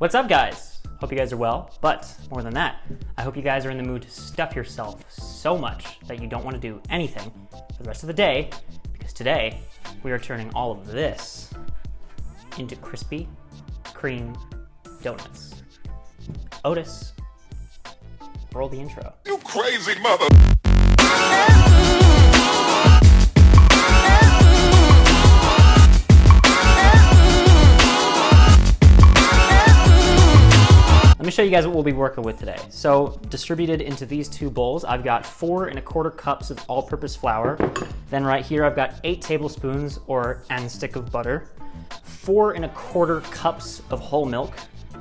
What's up, guys? Hope you guys are well, but more than that, I hope you guys are in the mood to stuff yourself so much that you don't want to do anything for the rest of the day, because today we are turning all of this into Krispy Kreme Donuts. Otis, roll the intro. You crazy mother! Let me show you guys what we'll be working with today. So distributed into these two bowls, I've got 4 1/4 cups of all-purpose flour. Then right here, I've got 8 tablespoons and stick of butter, 4 1/4 cups of whole milk,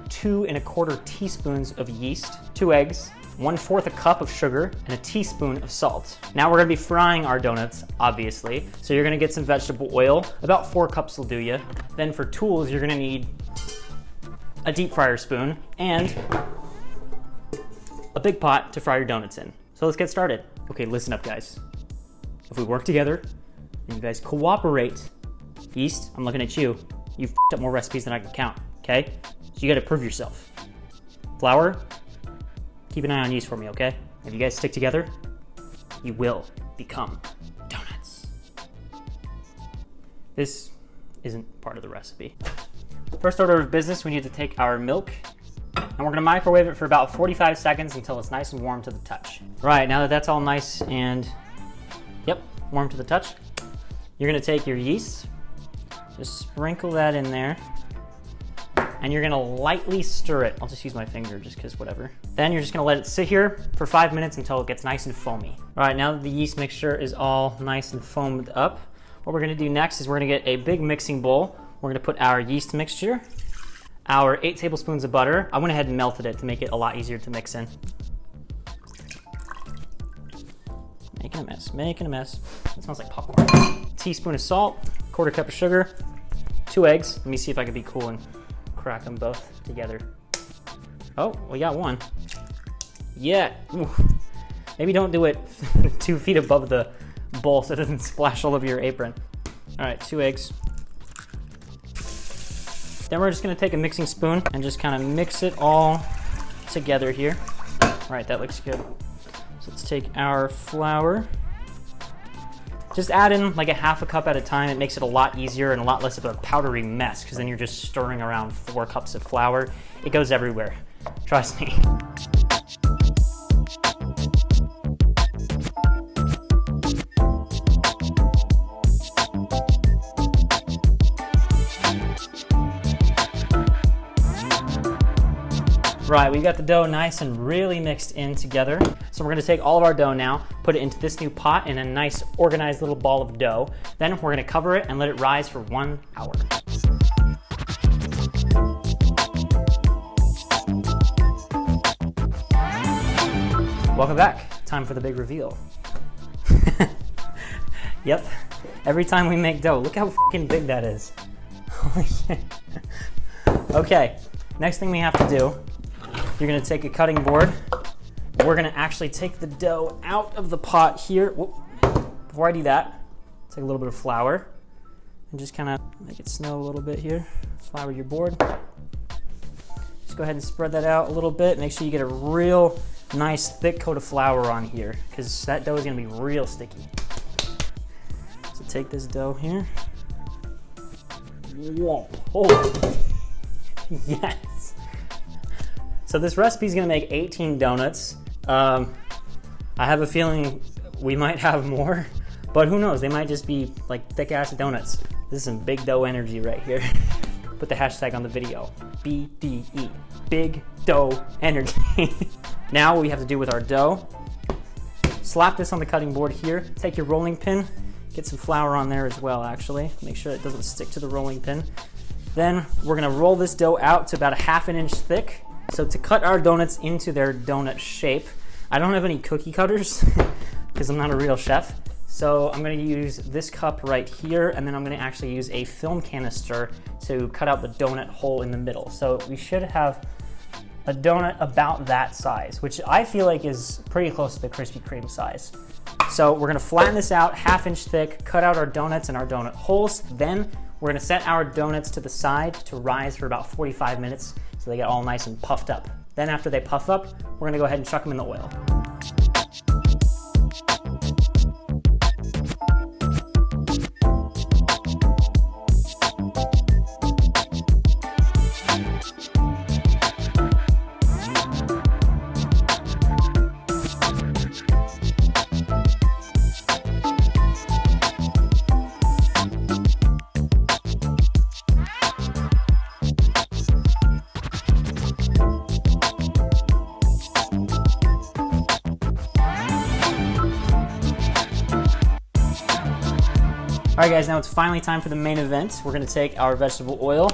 2 1/4 teaspoons of yeast, 2 eggs, 1/4 a cup of sugar, and a teaspoon of salt. Now we're gonna be frying our donuts, obviously. So you're gonna get some vegetable oil, about 4 cups will do you. Then for tools, you're gonna need a deep fryer spoon, and a big pot to fry your donuts in. So let's get started. Okay, listen up, guys. If we work together and you guys cooperate, yeast, I'm looking at you. You've f***ed up more recipes than I can count, okay? So you gotta prove yourself. Flour, keep an eye on yeast for me, okay? If you guys stick together, you will become donuts. This isn't part of the recipe. First order of business, we need to take our milk and we're gonna microwave it for about 45 seconds until it's nice and warm to the touch. Right, now that that's all nice and, warm to the touch, you're gonna take your yeast, just sprinkle that in there, and you're gonna lightly stir it. I'll just use my finger just cause whatever. Then you're just gonna let it sit here for 5 minutes until it gets nice and foamy. All right, now that the yeast mixture is all nice and foamed up, what we're gonna do next is we're gonna get a big mixing bowl. We're gonna put our yeast mixture, our 8 tablespoons of butter. I went ahead and melted it to make it a lot easier to mix in. Making a mess. It smells like popcorn. Teaspoon of salt, 1/4 cup of sugar, 2 eggs. Let me see if I can be cool and crack them both together. Oh, we got one. Yeah, ooh. Maybe don't do it 2 feet above the bowl so it doesn't splash all over your apron. All right, 2 eggs. Then we're just gonna take a mixing spoon and just kind of mix it all together here. All right, that looks good. So let's take our flour. Just add in like a 1/2 cup at a time. It makes it a lot easier and a lot less of a powdery mess because then you're just stirring around 4 cups of flour. It goes everywhere, trust me. Right, we got the dough nice and really mixed in together. So we're gonna take all of our dough now, put it into this new pot in a nice organized little ball of dough. Then we're gonna cover it and let it rise for 1 hour. Welcome back. Time for the big reveal. Yep, every time we make dough, look how fucking big that is. Holy shit. Okay, next thing we have to do, you're gonna take a cutting board. We're gonna actually take the dough out of the pot here. Whoop. Before I do that, take a little bit of flour and just kind of make it snow a little bit here. Flour your board. Just go ahead and spread that out a little bit. Make sure you get a real nice thick coat of flour on here because that dough is gonna be real sticky. So take this dough here. Whoa. Oh. Yes. So this recipe is gonna make 18 donuts. I have a feeling we might have more, but who knows? They might just be like thick ass donuts. This is some big dough energy right here. Put the hashtag on the video, BDE, big dough energy. Now what we have to do with our dough, slap this on the cutting board here, take your rolling pin, get some flour on there as well actually. Make sure it doesn't stick to the rolling pin. Then we're gonna roll this dough out to about a 1/2 inch thick. So to cut our donuts into their donut shape, I don't have any cookie cutters because I'm not a real chef. So I'm gonna use this cup right here, and then I'm gonna actually use a film canister to cut out the donut hole in the middle. So we should have a donut about that size, which I feel like is pretty close to the Krispy Kreme size. So we're gonna flatten this out 1/2 inch thick, cut out our donuts and our donut holes. Then we're gonna set our donuts to the side to rise for about 45 minutes so they get all nice and puffed up. Then after they puff up, we're gonna go ahead and chuck them in the oil. All right guys, now it's finally time for the main event. We're gonna take our vegetable oil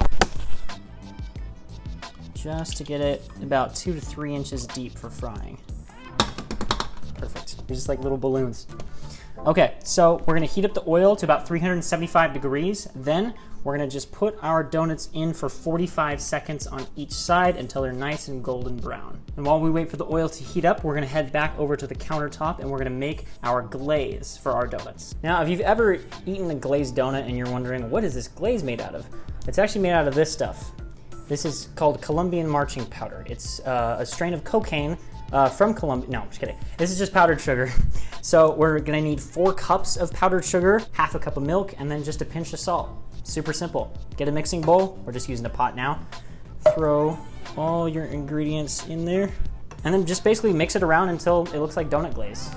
just to get it about 2 to 3 inches deep for frying. Perfect, they're just like little balloons. Okay, so we're gonna heat up the oil to about 375 degrees. Then we're gonna just put our donuts in for 45 seconds on each side until they're nice and golden brown. And while we wait for the oil to heat up, we're gonna head back over to the countertop and we're gonna make our glaze for our donuts. Now, if you've ever eaten a glazed donut and you're wondering, what is this glaze made out of? It's actually made out of this stuff. This is called Colombian marching powder. It's a strain of cocaine from Colombia. No, I'm just kidding. This is just powdered sugar. So we're gonna need 4 cups of powdered sugar, half a cup of milk, and then just a pinch of salt. Super simple. Get a mixing bowl. We're just using a pot now. Throw all your ingredients in there, and then just basically mix it around until it looks like donut glaze.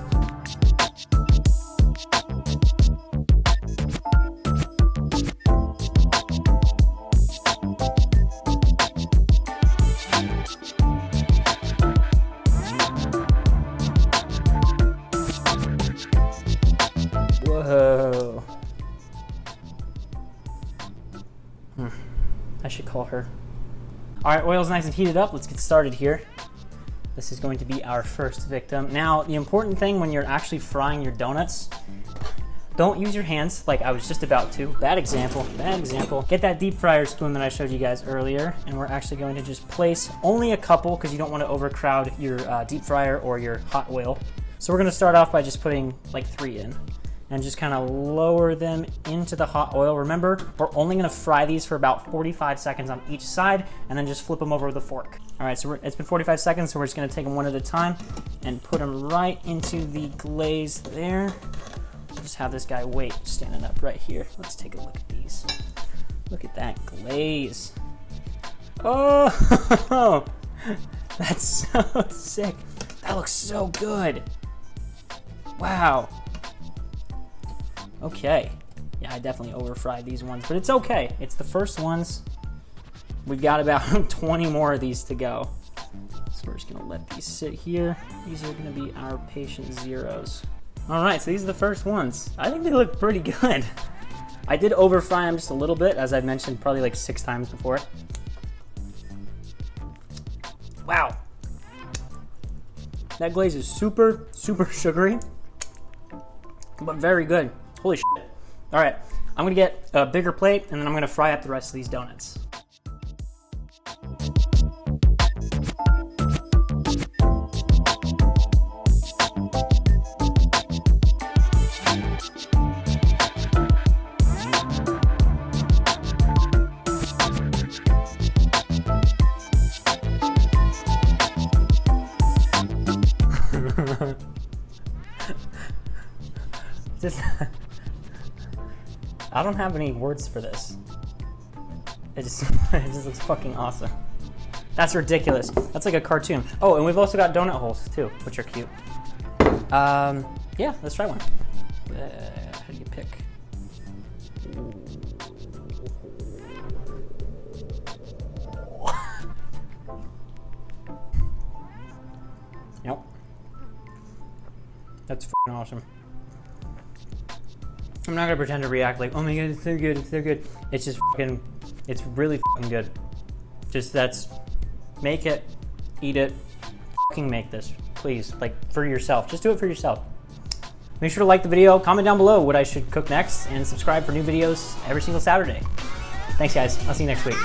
Whoa. I should call her. All right, oil's nice and heated up. Let's get started here. This is going to be our first victim. Now, the important thing when you're actually frying your donuts, don't use your hands like I was just about to. Bad example, bad example. Get that deep fryer spoon that I showed you guys earlier, and we're actually going to just place only a couple because you don't want to overcrowd your deep fryer or your hot oil. So we're gonna start off by just putting like 3 in, and just kind of lower them into the hot oil. Remember, we're only gonna fry these for about 45 seconds on each side, and then just flip them over with a fork. All right, so it's been 45 seconds, so we're just gonna take them one at a time and put them right into the glaze there. Just have this guy wait, standing up right here. Let's take a look at these. Look at that glaze. Oh, that's so sick. That looks so good. Wow. Okay, yeah, I definitely over-fried these ones, but it's okay. It's the first ones. We've got about 20 more of these to go. So we're just gonna let these sit here. These are gonna be our patient zeros. All right, so these are the first ones. I think they look pretty good. I did over-fry them just a little bit, as I mentioned probably like 6 times before. Wow. That glaze is super, super sugary, but very good. Holy shit. All right, I'm gonna get a bigger plate and then I'm gonna fry up the rest of these donuts. I don't have any words for this. It just looks fucking awesome. That's ridiculous. That's like a cartoon. Oh, and we've also got donut holes too, which are cute. Yeah, let's try one. How do you pick? Yep. That's fucking awesome. I'm not gonna pretend to react like, oh my god, it's so good, it's so good. It's just fucking, it's really fucking good. Just make it, eat it, fucking make this, please. Like, for yourself, just do it for yourself. Make sure to like the video, comment down below what I should cook next, and subscribe for new videos every single Saturday. Thanks guys, I'll see you next week.